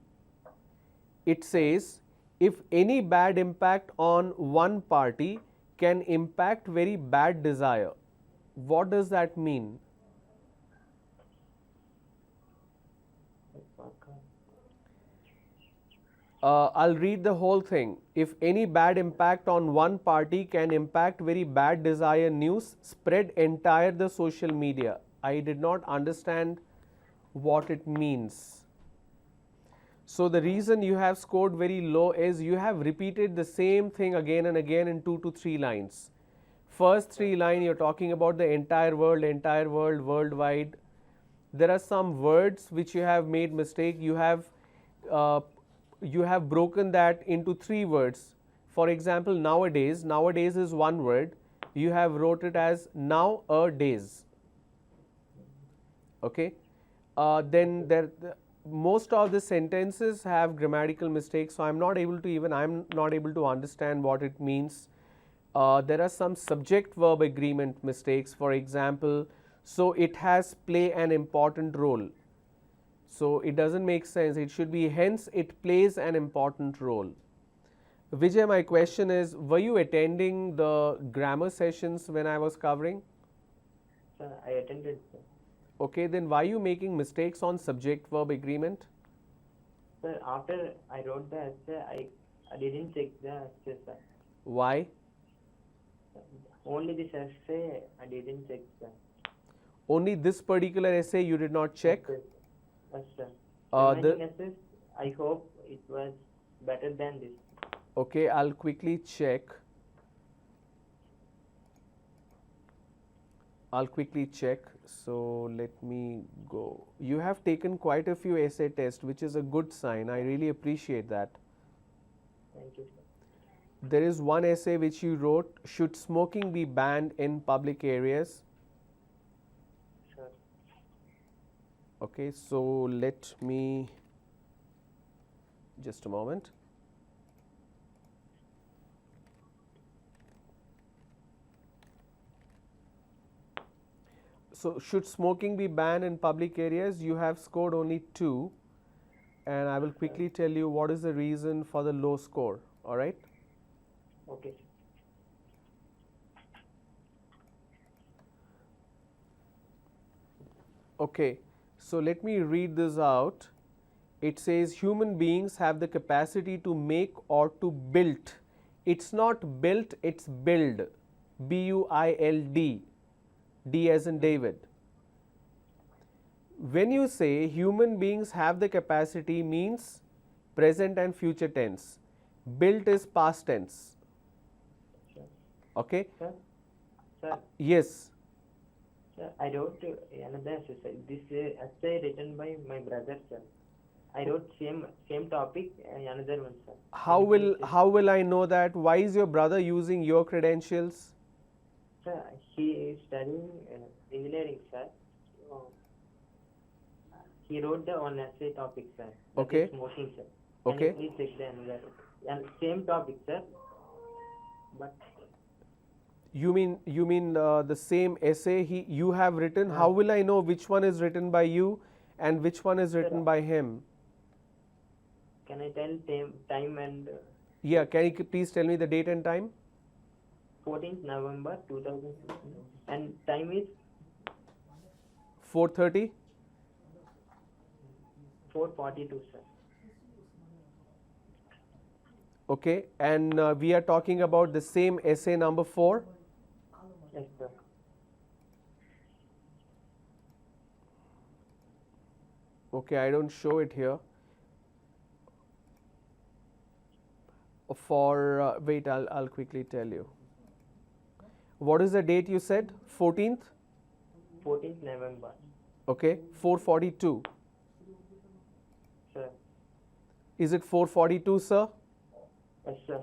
It says, if any bad impact on one party can impact very bad desire. What does that mean? I'll read the whole thing. If any bad impact on one party can impact very bad desire news spread entire the social media. I did not understand what it means. So the reason you have scored very low is you have repeated the same thing again and again in 2 to 3 lines. First 3 lines you're talking about the entire world, worldwide. There are some words which you have made mistake. You have broken that into 3 words. For example, nowadays is 1 word. You have wrote it as nowadays. Okay. Then most of the sentences have grammatical mistakes, so I'm not able to understand what it means. There are some subject verb agreement mistakes. For example, so it has play an important role. So it doesn't make sense. It should be hence it plays an important role. Vijay, my question is, were you attending the grammar sessions when I was covering? Sir, I attended, sir. Okay, then why are you making mistakes on subject verb agreement? Sir, after I wrote the essay, I didn't check the essay, sir. Why? only this essay I didn't check, sir. Only this particular essay you did not check? Yes, sir. The Remaining essays, I hope it was better than this. Okay, I'll quickly check. So let me go. You have taken quite a few essay tests, which is a good sign. I really appreciate that. Thank you, sir. There is one essay which you wrote, should smoking be banned in public areas? Sir. Okay, so let me, just a moment. So should smoking be banned in public areas? You have scored only 2, and I will quickly tell you what is the reason for the low score. All right. Okay. Okay, so let me read this out. It says human beings have the capacity to make or to build. It's not built, it's build. B-U-I-L-D. D as in David. When you say human beings have the capacity means present and future tense. Built is past tense. Sir. Okay? Sir. Sir. Yes. Sir, I wrote another essay, sir. This essay written by my brother, sir. I wrote same topic and another one, sir. How will I know that? Why is your brother using your credentials? Sir, he is studying engineering, sir. He wrote the one essay topic, sir. That Okay. is smoking, sir. Okay. Can you please check the another? And same topic, sir. But You mean the same essay you have written? How will I know which one is written by you and which one is written by him? can I tell time and Yeah, can you please tell me the date and time? 14th November 2016 and time is 4:30. 4:42, sir. Okay, and we are talking about the same essay number 4. Yes, sir. Okay, I don't show it here. Wait, I'll quickly tell you. What is the date you said? 14th? 14th November, Okay, 4:42. sir. Is it 4:42, sir? Yes, sir.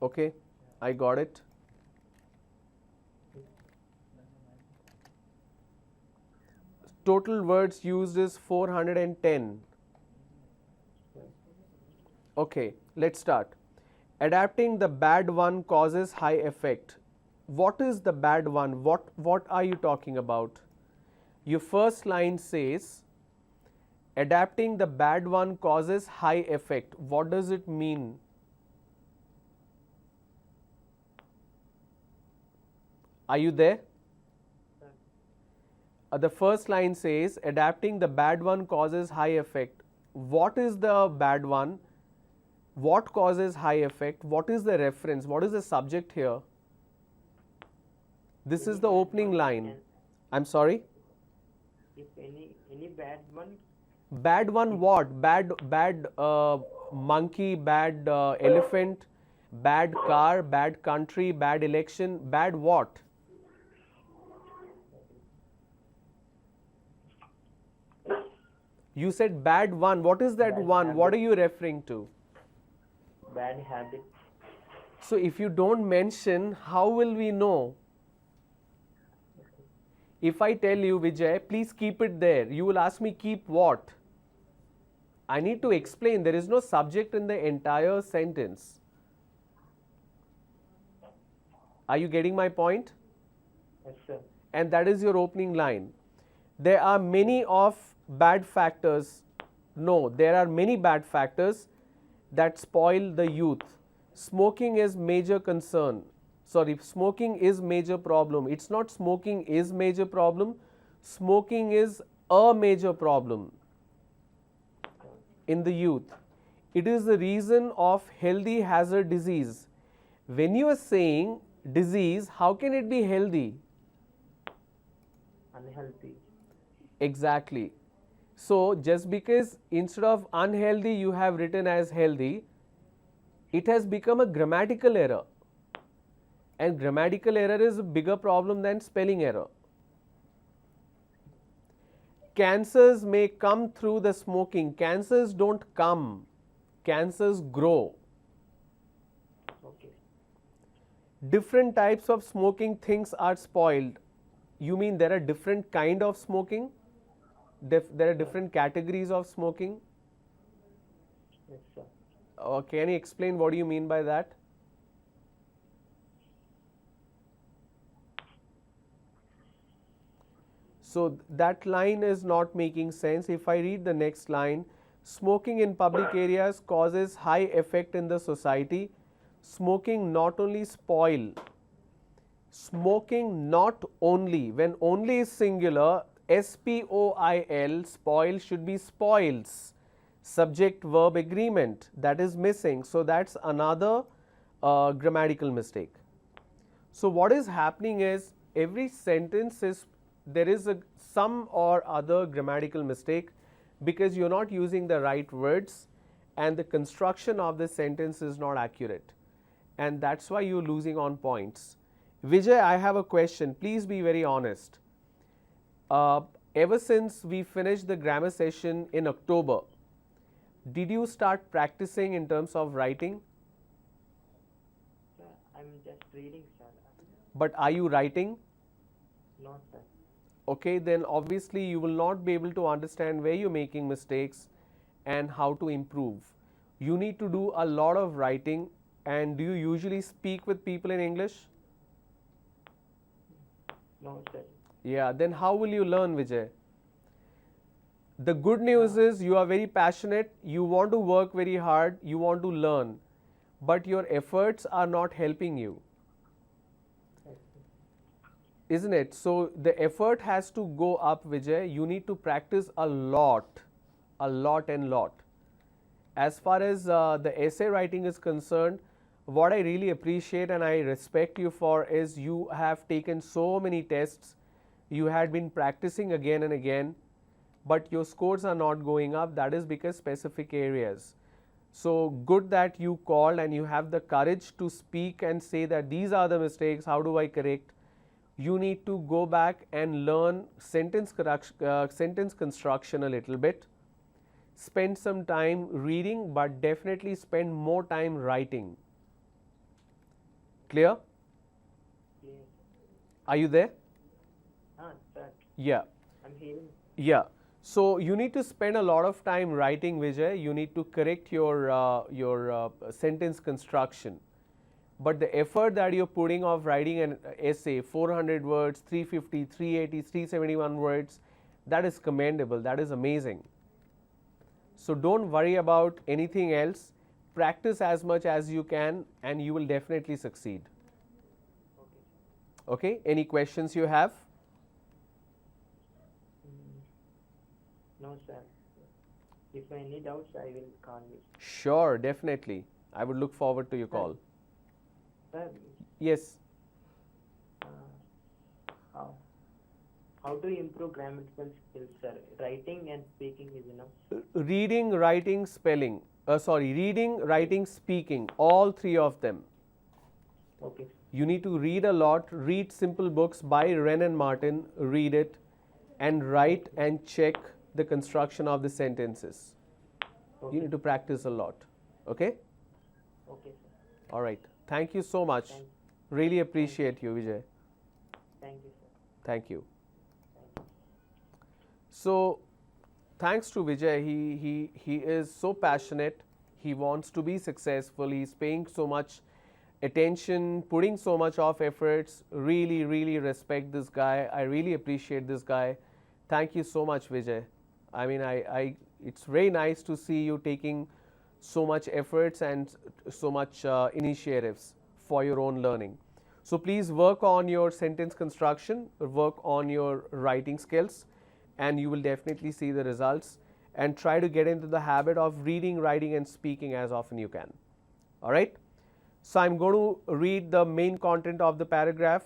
Okay, I got it. Total words used is 410. Okay, let's start. Adapting the bad one causes high effect. What is the bad one? What are you talking about? Your first line says, adapting the bad one causes high effect. What does it mean? Are you there? The first line says, adapting the bad one causes high effect. What is the bad one? What causes high effect? What is the reference? What is the subject here? This is the opening line. I'm sorry? If any bad one, Bad one what? Bad monkey, bad elephant, bad car, bad country, bad election, bad what? You said bad one. What is that Bad one? What are habit. you referring to? bad habit, So if you don't mention, how will we know? If I tell you, Vijay, please keep it there, you will ask me, keep what? I need to explain. There is no subject in the entire sentence. Are you getting my point? yes, sir. And that is your opening line. There are many of bad factors. No, there are many bad factors that spoil the youth. Smoking is major concern. Sorry, smoking is major problem. It's not smoking is major problem. Smoking is a major problem in the youth. It is the reason of healthy hazard disease. When you are saying disease, how can it be healthy? Unhealthy. Exactly. So just because instead of unhealthy you have written as healthy, it has become a grammatical error. And grammatical error is a bigger problem than spelling error. Cancers may come through the smoking. Cancers don't come. Cancers grow. Okay. Different types of smoking things are spoiled. You mean there are different kind of smoking? There are different categories of smoking? Yes, sir. Can you explain what do you mean by that? So that line is not making sense. If I read the next line, smoking in public areas causes high effect in the society. Smoking not only smoking not only, when only is singular, SPOIL, spoil should be spoils. Subject verb agreement, that is missing. So that's another grammatical mistake. So what is happening is every sentence is there is some or other grammatical mistake because you're not using the right words and the construction of the sentence is not accurate, and that's why you're losing on points. Vijay, I have a question. Please be very honest. Ever since we finished the grammar session in October, did you start practicing in terms of writing? Sir, I'm just reading, sir. But are you writing? No, sir. Okay, then obviously you will not be able to understand where you're making mistakes and how to improve. You need to do a lot of writing. And do you usually speak with people in English? No, sir. Yeah, then how will you learn, Vijay? The good news is you are very passionate, you want to work very hard, you want to learn, but your efforts are not helping you. Isn't it? So the effort has to go up, Vijay. You need to practice a lot and lot. As far as the essay writing is concerned, what I really appreciate and I respect you for is you have taken so many tests, you had been practicing again and again, but your scores are not going up. That is because specific areas. So good that you called and you have the courage to speak and say that these are the mistakes, how do I correct? You need to go back and learn sentence construction a little bit. Spend some time reading, but definitely spend more time writing. Clear? Yes. Are you there? Sir. Yeah. I'm hearing. Yeah. So you need to spend a lot of time writing, Vijay. You need to correct your sentence construction. But the effort that you're putting of writing an essay, 400 words, 350, 380, 371 words, that is commendable. That is amazing. So don't worry about anything else. Practice as much as you can and you will definitely succeed. Okay. Okay? Any questions you have? No, sir. If any doubts, I will call you. Sure, definitely. I would look forward to your call. Sir, Yes. how to improve grammatical skills, sir? Writing and speaking is enough. Reading, writing, spelling. Reading, writing, speaking. All three of them. Okay. You need to read a lot. Read simple books by Wren and Martin. Read it and write and check the construction of the sentences. Okay. You need to practice a lot. Okay? Okay, sir. All right. Thank you so much. Thank- Really appreciate you, Vijay. Thank you, sir. Thank you. Thank you. So, thanks to Vijay, he is so passionate. He wants to be successful. He's paying so much attention, putting so much of efforts. Really respect this guy. I really appreciate this guy. Thank you so much, Vijay. I mean, it's very nice to see you taking so much efforts and so much initiatives for your own learning. So please work on your sentence construction, work on your writing skills, and you will definitely see the results. and try to get into the habit of reading, writing and speaking as often you can. All right. So I'm going to read the main content of the paragraph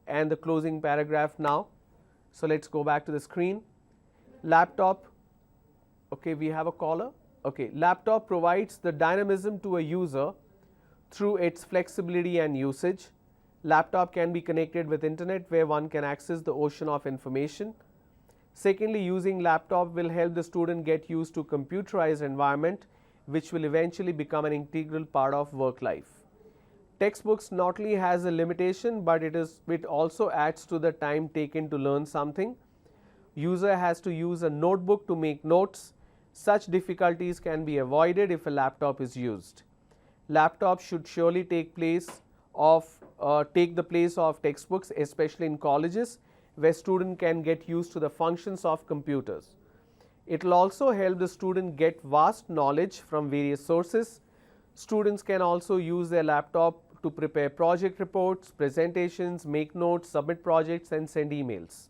and the closing paragraph now. So let's go back to the screen. Laptop. Okay, we have a caller. Okay, laptop provides the dynamism to a user through its flexibility and usage. Laptop can be connected with internet where one can access the ocean of information. Secondly, using laptop will help the student get used to computerized environment, which will eventually become an integral part of work life. Textbooks not only has a limitation, but it also adds to the time taken to learn something. User has to use a notebook to make notes. Such difficulties can be avoided if a laptop is used. Laptop should surely take the place of textbooks, especially in colleges where students can get used to the functions of computers. It will also help the student get vast knowledge from various sources. Students can also use their laptop to prepare project reports, presentations, make notes, submit projects and send emails.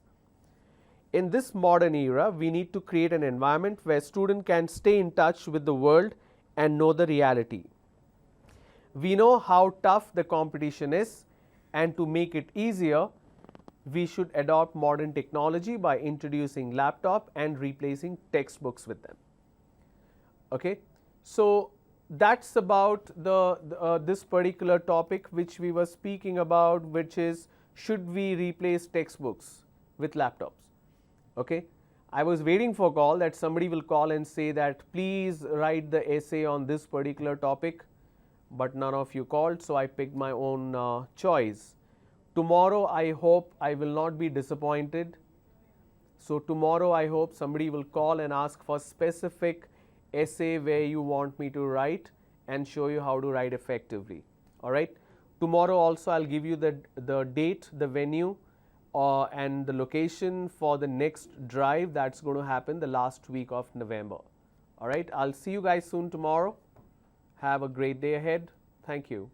In this modern era, we need to create an environment where students can stay in touch with the world and know the reality. We know how tough the competition is, and to make it easier, we should adopt modern technology by introducing laptop and replacing textbooks with them. Okay, so that's about this particular topic which we were speaking about, which is should we replace textbooks with laptops. Okay, I was waiting for a call that somebody will call and say that please write the essay on this particular topic, but none of you called, so I picked my own choice. Tomorrow I hope I will not be disappointed. So tomorrow I hope somebody will call and ask for specific essay where you want me to write and show you how to write effectively. All right. Tomorrow also I'll give you the date, the venue and the location for the next drive that's going to happen the last week of November. All right. I'll see you guys soon tomorrow. Have a great day ahead. Thank you.